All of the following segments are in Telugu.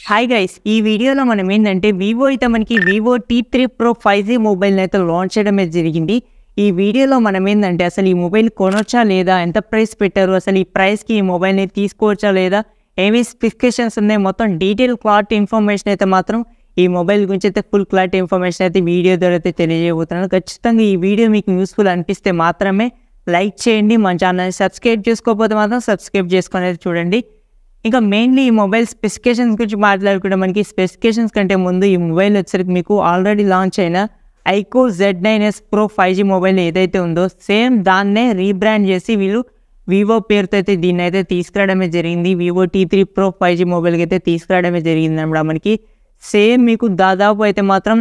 హాయ్ గైస్, ఈ వీడియోలో మనం ఏంటంటే వివో అయితే మనకి వివో T3 Pro 5G మొబైల్ని అయితే లాంచ్ చేయడమే జరిగింది. ఈ వీడియోలో మనం ఏంటంటే అసలు ఈ మొబైల్ కొనొచ్చా లేదా, ఎంత ప్రైస్ పెట్టారు, అసలు ఈ ప్రైస్కి ఈ మొబైల్ని తీసుకోవచ్చా లేదా, ఏమి స్పెసిఫికేషన్స్ ఉన్నాయి, మొత్తం డీటెయిల్ క్లారిటీ ఇన్ఫర్మేషన్ అయితే మాత్రం ఈ మొబైల్ గురించి అయితే ఫుల్ క్లారిటీ ఇన్ఫర్మేషన్ అయితే వీడియో ద్వారా అయితే తెలియజేయబోతున్నాను. ఖచ్చితంగా ఈ వీడియో మీకు యూస్ఫుల్ అనిపిస్తే మాత్రమే లైక్ చేయండి, మన ఛానల్ని సబ్స్క్రైబ్ చేసుకోకపోతే మాత్రం సబ్స్క్రైబ్ చేసుకొని అయితే చూడండి. ఇంకా మెయిన్లీ ఈ మొబైల్ స్పెసిఫికేషన్స్ గురించి మాట్లాడుకుంటే మనకి స్పెసిఫికేషన్స్ కంటే ముందు ఈ మొబైల్ వచ్చేసరికి మీకు ఆల్రెడీ లాంచ్ అయిన iQOO Z9s Pro 5G mobile ఏదైతే ఉందో సేమ్ దాన్నే రీబ్రాండ్ చేసి వీళ్ళు వివో పేరుతో అయితే దీన్ని అయితే తీసుకురావడమే జరిగింది. వివో T3 Pro 5G మొబైల్కి అయితే తీసుకురావడమే జరిగింది అన్నమాట. మనకి సేమ్ మీకు దాదాపు అయితే మాత్రం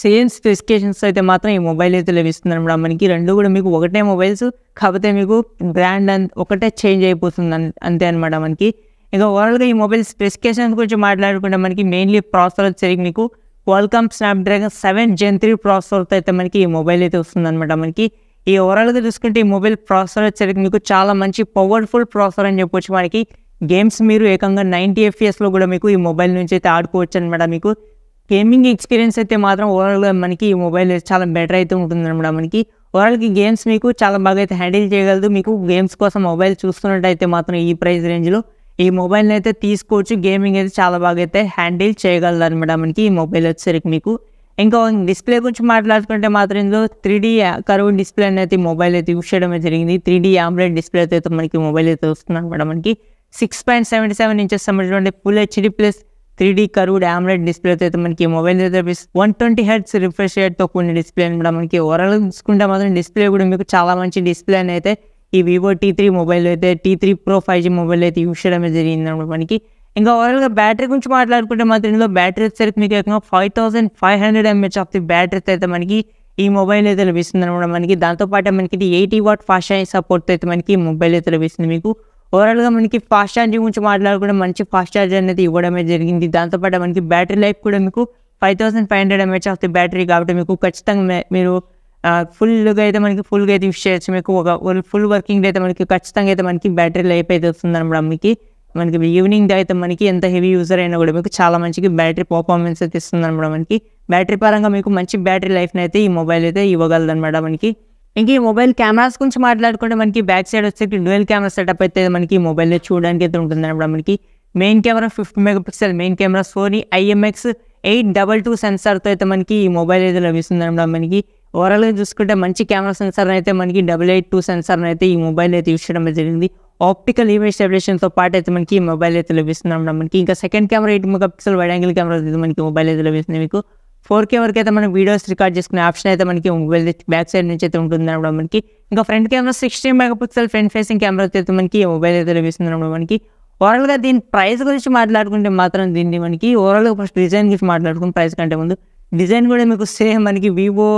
సేమ్ స్పెసిఫికేషన్స్ అయితే మాత్రం ఈ మొబైల్ అయితే లభిస్తుంది అనమాట. మనకి రెండు కూడా మీకు ఒకటే మొబైల్స్, కాకపోతే మీకు బ్రాండ్ ఒకటే చేంజ్ అయిపోతుంది అంతే అనమాట. మనకి ఇంకా ఓవరాల్గా ఈ మొబైల్ స్పెసిఫికేషన్స్ గురించి మాట్లాడుకుంటే మనకి మెయిన్లీ ప్రాసెసర్ వచ్చేసరికి మీకు క్వాల్కామ్ స్నాప్డ్రాగన్ 7 Gen 3 ప్రాసెసర్తో అయితే మనకి ఈ మొబైల్ అయితే వస్తుంది అనమాట. మనకి ఈ ఓవరాల్గా చూసుకుంటే ఈ మొబైల్ ప్రాసెసర్ వచ్చేసరికి మీకు చాలా మంచి పవర్ఫుల్ ప్రాసెసర్ అని చెప్పొచ్చు. మనకి గేమ్స్ మీరు ఏకంగా 90 FPS కూడా మీకు ఈ మొబైల్ నుంచి అయితే ఆడుకోవచ్చు అనమాట. మీకు గేమింగ్ ఎక్స్పీరియన్స్ అయితే మాత్రం ఓవరాల్గా మనకి ఈ మొబైల్ చాలా బెటర్ అయితే ఉంటుంది అనమాట. మనకి ఓవరాల్గా గేమ్స్ మీకు చాలా బాగా అయితే హ్యాండిల్ చేయగలదు. మీకు గేమ్స్ కోసం మొబైల్ చూస్తున్నట్టయితే మాత్రం ఈ ప్రైస్ రేంజ్లో ఈ మొబైల్ని అయితే తీసుకోవచ్చు. గేమింగ్ అయితే చాలా బాగా అయితే హ్యాండిల్ చేయగలదు అనమాట మనకి ఈ మొబైల్ వచ్చేసరికి. మీకు ఇంకా డిస్ప్లే గురించి మాట్లాడుకుంటే మాత్రం ఇందులో 3D కర్వ్ డిస్ప్లే అనేది మొబైల్ అయితే యూస్ చేయడమే జరిగింది. 3D AMOLED డిస్ప్లే అయితే మనకి మొబైల్ అయితే వస్తుంది అనమాట. మనకి 6.77 ఇంచెస్ సంబంధించిన full HD plus 3D curved AMOLED display అయితే మనకి మొబైల్ అయితే 120 Hz రిఫ్రెష్ రేట్తో కూడిన డిస్ప్లే అనమాట. మనకి ఓవరాల్ చూసుకుంటే మాత్రం డిస్ప్లే కూడా మీకు చాలా మంచి డిస్ప్లే అని అయితే ఈ వివో T3 మొబైల్ అయితే T3 Pro 5G మొబైల్ అయితే యూస్ చేయడమే జరిగింది అనమాట. మనకి ఇంకా ఓవరాల్గా బ్యాటరీ గురించి మాట్లాడుకుంటే మాత్రం ఇందులో బ్యాటరీ వచ్చేసరికి మీకు ఏకంగా 5500 mAh ఆఫ్ ది బ్యాటరీ అయితే మనకి ఈ మొబైల్ అయితే లభిస్తుంది అనమాట. మనకి దాంతోపాటు మనకి 80 వాట్ ఫాస్ట్ ఛార్జింగ్ సపోర్ట్ అయితే మనకి ఈ మొబైల్ అయితే లభిస్తుంది. మీకు ఓవరాల్గా మనకి ఫాస్ట్ ఛార్జింగ్ గురించి మాట్లాడుకుంటే మంచి ఫాస్ట్ ఛార్జర్ అనేది ఇవ్వడమే జరిగింది. దాంతోపాటు మనకి బ్యాటరీ లైఫ్ కూడా మీకు 5500 mAh ఆఫ్ ది బ్యాటరీ కాబట్టి మీకు ఖచ్చితంగా మీరు ఫుల్గా అయితే మనకి ఫుల్గా అయితే యూస్ చేయొచ్చు. మీకు ఒక ఫుల్ వర్కింగ్ డే అయితే మనకి ఖచ్చితంగా అయితే మనకి బ్యాటరీ లైఫ్ అయితే వస్తుంది అనమాట. మనకి ఈవినింగ్ డే అయితే మనకి ఎంత హెవీ యూజర్ అయినా కూడా మీకు చాలా మంచిగా బ్యాటరీ పర్ఫార్మెన్స్ అయితే ఇస్తుంది అనమాట. మనకి బ్యాటరీ పరంగా మీకు మంచి బ్యాటరీ లైఫ్ని అయితే ఈ మొబైల్ అయితే ఇవ్వగలదు అనమాట. మనకి ఇంక ఈ మొబైల్ కెమెరాస్ గురించి మాట్లాడుకుంటే మనకి బ్యాక్ సైడ్ వచ్చేసి డ్యూయల్ కెమెరా సెటప్ అయితే మనకి మొబైల్ చూడడానికి అయితే ఉంటుంది అనమాట. మనకి main camera 50 MP main camera Sony IMX822 సెన్సార్తో అయితే మనకి ఈ మొబైల్ అయితే లభిస్తుంది అనమాట. మనకి ఓవరాల్గా చూసుకుంటే మంచి కెమెరా సెన్సార్ అయితే మనకి 882 సెన్సార్ అయితే ఈ మొబైల్ అయితే యూస్ చేయడం జరిగింది. ఆప్టికల్ ఇమేజ్ స్టెబిలైజేషన్తో పాటు అయితే మనకి ఈ మొబైల్ అయితే లభిస్తుంది అనమాట. మనకి ఇంకా second camera 8 MP wide angle camera అయితే మనకి మొబైల్ అయితే లభిస్తుంది. మీకు 4K వరకు అయితే మనకి వీడియోస్ రికార్డ్ చేసుకునే ఆప్షన్ అయితే మనకి మొబైల్ బ్యాక్ సైడ్ నుంచి అయితే ఉంటుంది అనమాట. మనకి ఇంకా front camera 16 MP front facing camera అయితే మనకి మొబైల్ అయితే లభిస్తుంది అనమాట. మనకి ఓవరాల్గా దీని ప్రైస్ గురించి మాట్లాడుకుంటే మాత్రం దీన్ని మనకి ఓవరాల్గా ఫస్ట్ డిజైన్ గురించి మాట్లాడుకుని ప్రైస్ కంటే ముందు డిజైన్ కూడా మీకు సేమ్ మనకి వివో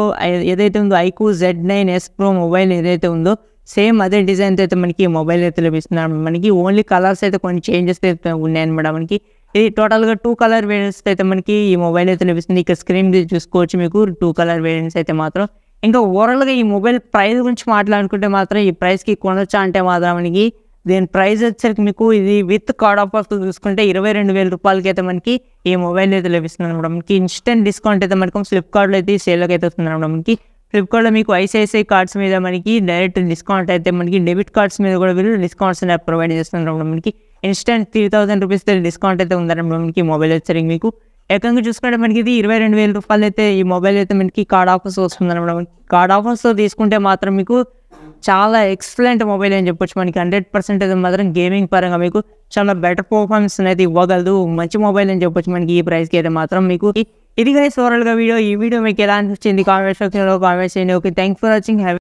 ఏదైతే ఉందో iQOO Z9s Pro మొబైల్ ఏదైతే ఉందో సేమ్ అదే డిజైన్తో అయితే మనకి మొబైల్ అయితే లభిస్తుంది. మనకి ఓన్లీ కలర్స్ అయితే కొన్ని చేంజెస్ అయితే ఉన్నాయన్నమాట. మనకి ఇది టోటల్గా 2 కలర్ వేరియంట్స్ అయితే మనకి ఈ మొబైల్ అయితే లభిస్తుంది. ఇక్కడ స్క్రీన్ చూసుకోవచ్చు మీకు 2 కలర్ వేరియంట్స్ అయితే మాత్రం. ఇంకా ఓవరాల్గా ఈ మొబైల్ ప్రైస్ గురించి మాట్లాడుకుంటే మాత్రం ఈ ప్రైస్కి కొనొచ్చా అంటే మాత్రం మనకి దీని ప్రైస్ వచ్చేసరికి మీకు ఇది విత్ కార్డ్ ఆఫర్తో చూసుకుంటే 22,000 రూపాయలకి అయితే మనకి ఈ మొబైల్ అయితే లభిస్తుంది అనమాట. మనకి ఇన్స్టెంట్ డిస్కౌంట్ అయితే మనకి ఫ్లిప్కార్ట్లో అయితే సేల్కి అయితే వస్తుంది అనమాట. మనకి ఫ్లిప్కార్ట్లో మీకు ICICI కార్డ్స్ మీద మనకి డైరెక్ట్ డిస్కౌంట్ అయితే మనకి డెబిట్ కార్డ్స్ మీద కూడా వీళ్ళు డిస్కౌంట్స్ అనేది ప్రొవైడ్ చేస్తున్నారు. మనకి ఇన్స్టెంట్ 3000 రూపీస్ డిస్కౌంట్ అయితే ఉందన్నమాట. మనకి మొబైల్ వచ్చేసరికి మీకు ఏకంగా చూసుకుంటే మనకి ఇది 22,000 రూపాయలు అయితే ఈ మొబైల్ అయితే మనకి కార్డ్ ఆఫర్స్ వస్తుంది అనమాట. కార్డ్ ఆఫర్స్తో తీసుకుంటే మాత్రం మీకు చాలా ఎక్సలెంట్ మొబైల్ అని చెప్పొచ్చు. మనకి 100% అయితే మాత్రం గేమింగ్ పరంగా మీకు చాలా బెటర్ పర్ఫార్మెన్స్ అయితే ఇవ్వగలదు. మంచి మొబైల్ అని చెప్పొచ్చు మనకి ఈ ప్రైస్కి అయితే మాత్రం. మీకు ఇది గైస్ ఓవరాల్గా వీడియో. ఈ వీడియో మీకు ఎలా అనిపించింది కామెంట్ సెక్షన్లో కామెంట్ చేయండి. Okay, thanks for watching.